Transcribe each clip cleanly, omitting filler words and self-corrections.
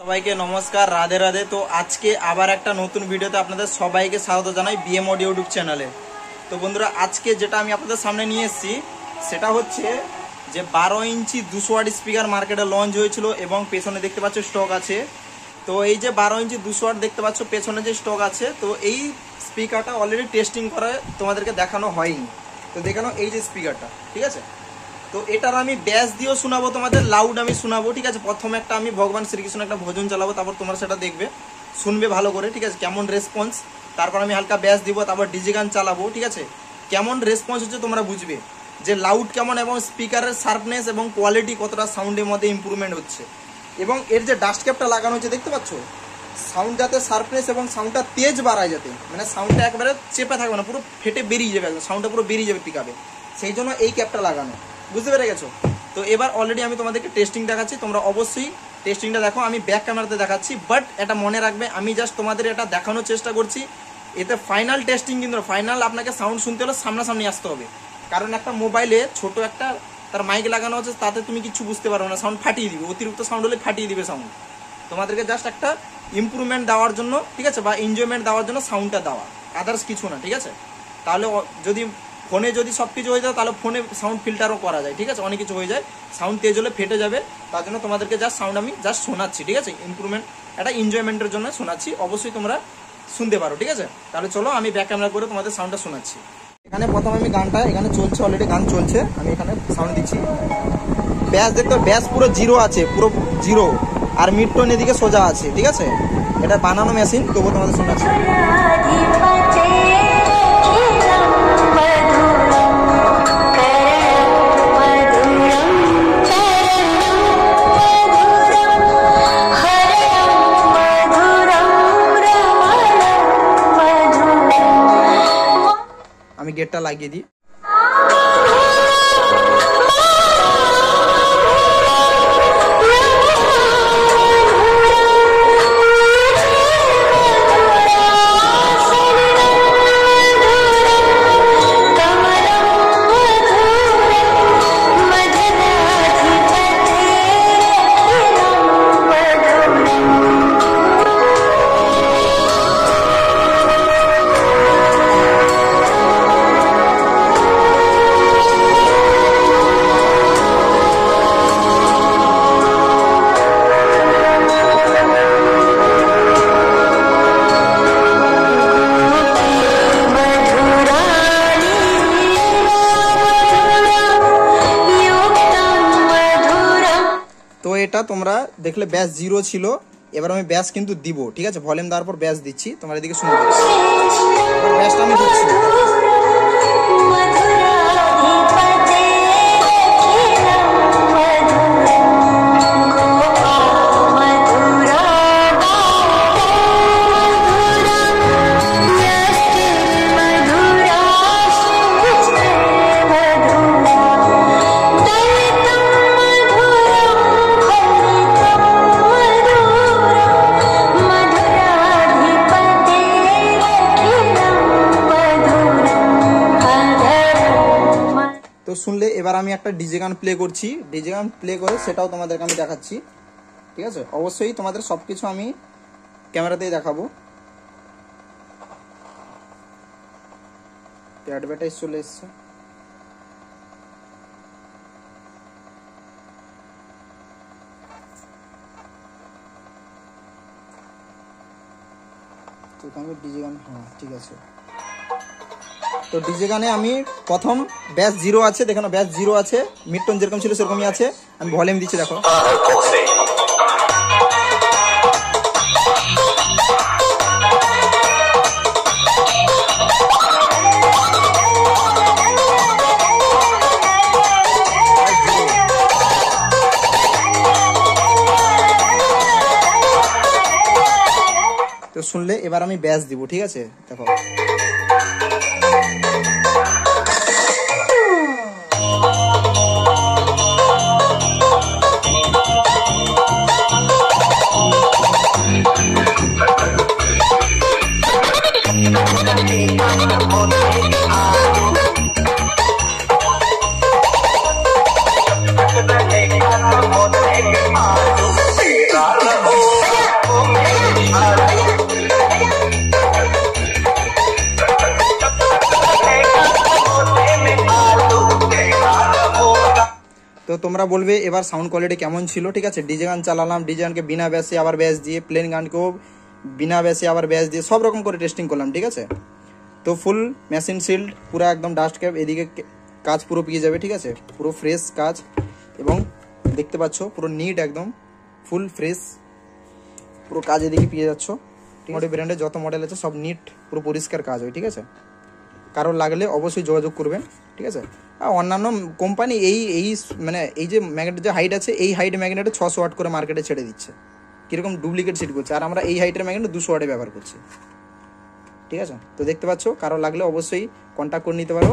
সবাইকে নমস্কার, রাধে রাধে। তো আজকে আবার একটা নতুন ভিডিওতে আপনাদের সবাইকে স্বাগত জানাই বিএম অডিও ইউটিউব চ্যানেলে। তো বন্ধুরা, আজকে যেটা আমি আপনাদের সামনে নিয়ে এসেছি সেটা হচ্ছে যে 12 ইঞ্চি 200 ওয়াট স্পিকার মার্কেটে লঞ্চ হয়েছিল এবং পেছনে দেখতে পাচ্ছ স্টক আছে। তো এই যে 12 ইঞ্চি 200 ওয়াট দেখতে পাচ্ছ পেছনে যে স্টক আছে, তো এই স্পিকারটা অলরেডি টেস্টিং করে তোমাদেরকে দেখানো হয়নি। তো দেখানো এই যে স্পিকারটা, ঠিক আছে। তো এটার আমি ব্যাস দিয়েও শোনাবো তোমাদের, লাউড আমি শোনাবো, ঠিক আছে। প্রথমে একটা আমি ভগবান শ্রীকৃষ্ণ একটা ভজন চালাবো, তারপর তোমরা সেটা দেখবে, শুনবে ভালো করে, ঠিক আছে, কেমন রেসপন্স। তারপর আমি হালকা ব্যাস দিব, তারপর ডিজে গান চালাবো, ঠিক আছে। কেমন রেসপন্স হচ্ছে তোমরা বুঝবে যে লাউড কেমন এবং স্পিকারের শার্পনেস এবং কোয়ালিটি কতটা সাউন্ডের মধ্যে ইম্প্রুভমেন্ট হচ্ছে। এবং এর যে ডাস্ট ক্যাপটা লাগানো হচ্ছে দেখতে পাচ্ছ, সাউন্ড যাতে শার্পনেস এবং সাউন্ডটা তেজ বাড়ায়, যাতে মানে সাউন্ডটা একবারে চেপে থাকবে না, পুরো ফেটে বেরিয়ে যাবে, সাউন্ডটা পুরো বেরিয়ে যাবে পিকআপে, সেই জন্য এই ক্যাপটা লাগানো, বুঝতে পেরে গেছো। তো এবার অলরেডি আমি তোমাদেরকে টেস্টিং দেখাচ্ছি, তোমরা অবশ্যই টেস্টিংটা দেখো। আমি ব্যাক ক্যামেরাতে দেখাচ্ছি, বাট এটা মনে রাখবে আমি জাস্ট তোমাদের এটা দেখানোর চেষ্টা করছি। এতে ফাইনাল টেস্টিং কিন্তু ফাইনাল আপনাকে সাউন্ড শুনতে হলে সামনাসামনি আসতে হবে, কারণ একটা মোবাইলে ছোট একটা তার মাইক লাগানো হচ্ছে, তাতে তুমি কিছু বুঝতে পারবে না, সাউন্ড ফাটিয়ে দিবে, অতিরিক্ত সাউন্ড হলে ফাটিয়ে দিবে সাউন্ড। তোমাদেরকে জাস্ট একটা ইমপ্রুভমেন্ট দেওয়ার জন্য, ঠিক আছে, বা এনজয়মেন্ট দেওয়ার জন্য সাউন্ডটা দেওয়া, আদার্স কিছু না, ঠিক আছে। তাহলে যদি ফোনে যদি সব কিছু হয়ে যায় তাহলে ফোনে সাউন্ড ফিল্টারও করা যায়, ঠিক আছে, অনেক কিছু হয়ে যায়, সাউন্ড তেজ হলে ফেটে যাবে। তার জন্য তোমাদেরকে জাস্ট সাউন্ড আমি জাস্ট শোনাচ্ছি, ঠিক আছে, ইমপ্রুভমেন্ট একটা এনজয়মেন্টের জন্য শোনাচ্ছি, অবশ্যই তোমরা শুনতে পারো, ঠিক আছে। তাহলে চলো আমি ব্যাক ক্যামেরা করে তোমাদের সাউন্ডটা শোনাচ্ছি। এখানে প্রথম আমি গানটা এখানে চলছে, অলরেডি গান চলছে, আমি এখানে সাউন্ড দিচ্ছি। ব্যাস দেখতে, ব্যাস পুরো জিরো আছে, পুরো জিরো, আর মিড টোন এদিকে সোজা আছে, ঠিক আছে। এটা বানানো মেশিন, তবুও তোমাদের শোনাচ্ছি। আমি গেটটা লাগিয়ে দিই। তো এটা তোমরা দেখলে ব্যাস জিরো ছিল, এবার আমি ব্যাস কিন্তু দিব, ঠিক আছে, ভলিউম দেওয়ার পর ব্যাস দিচ্ছি, তোমরা এদিকে শুনবে, ব্যাসটা আমি দিচ্ছি। তো শুনলে এবার আমি একটা ডিজে গান প্লে করছি, ডিজে গান প্লে করে সেটাও তোমাদেরকে আমি দেখাচ্ছি, ঠিক আছে। অবশ্যই তোমাদের সবকিছু আমি ক্যামেরাতেই দেখাবো। অ্যাডভার্টাইজ চলে এসছে, তো আমি ডিজে গান, হ্যাঁ ঠিক আছে। তো ডিজে গানে আমি প্রথম ব্যাস জিরো আছে, দেখো ব্যাস জিরো আছে, মিড টোন যেরকম ছিল সেরকমই আছে, আমি ভলিউম দিচ্ছি, দেখো। তো শুনলে এবার আমি ব্যাস দিব, ঠিক আছে, দেখো। তোমরা বলবে এবার সাউন্ড কোয়ালিটি কেমন ছিল, ঠিক আছে। ডিজে গান চালালাম, ডিজে গানকে বিনা ব্যাসে আবার ব্যাস দিয়ে, প্লেন গানকেও বিনা ব্যাসে আবার ব্যাস দিয়ে সব রকম করে টেস্টিং করলাম, ঠিক আছে। তো ফুল মেশিন সিল্ড, পুরো একদম ডাস্ট ক্যাপ, এদিকে কাজ পুরো পেয়ে যাবে, ঠিক আছে। পুরো ফ্রেশ কাজ, এবং দেখতে পাচ্ছ পুরো নিট একদম ফুল ফ্রেশ পুরো কাজ এদিকে পেয়ে যাচ্ছ। মোডি ব্র্যান্ডের যত মডেল আছে সব নিট পুরো পরিষ্কার কাজ হয়, ঠিক আছে। কারোর লাগলে অবশ্যই যোগাযোগ করবেন, ঠিক আছে। আর অন্যান্য কোম্পানি এই মানে এই যে ম্যাগনেটের যে হাইট আছে, এই হাইট ম্যাগনেটে 600 ওয়াট করে মার্কেটে ছেড়ে দিচ্ছে, কীরকম ডুপ্লিকেট সিট করছে, আর আমরা এই হাইটের ম্যাগনেট 200 ওয়াটে ব্যবহার করছি, ঠিক আছে। তো দেখতে পাচ্ছ, কারো লাগলে অবশ্যই কন্ট্যাক্ট করে নিতে পারো।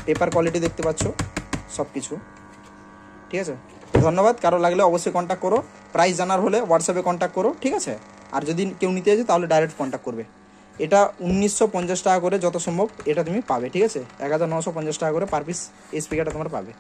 পেপার কোয়ালিটি দেখতে পাচ্ছ সব কিছু, ঠিক আছে। ধন্যবাদ। কারো লাগলে অবশ্যই কন্ট্যাক্ট করো। প্রাইস জানার হলে হোয়াটসঅ্যাপে কন্ট্যাক্ট করো, ঠিক আছে। আর যদি কেউ নিতে চাইছে তাহলে ডাইরেক্ট কন্ট্যাক্ট করবে। এটা 1950 টাকা করে যত সম্ভব এটা তুমি পাবে, ঠিক আছে। 1950 টাকা করে পার পিস এই স্পিকারটা তোমরা পাবে।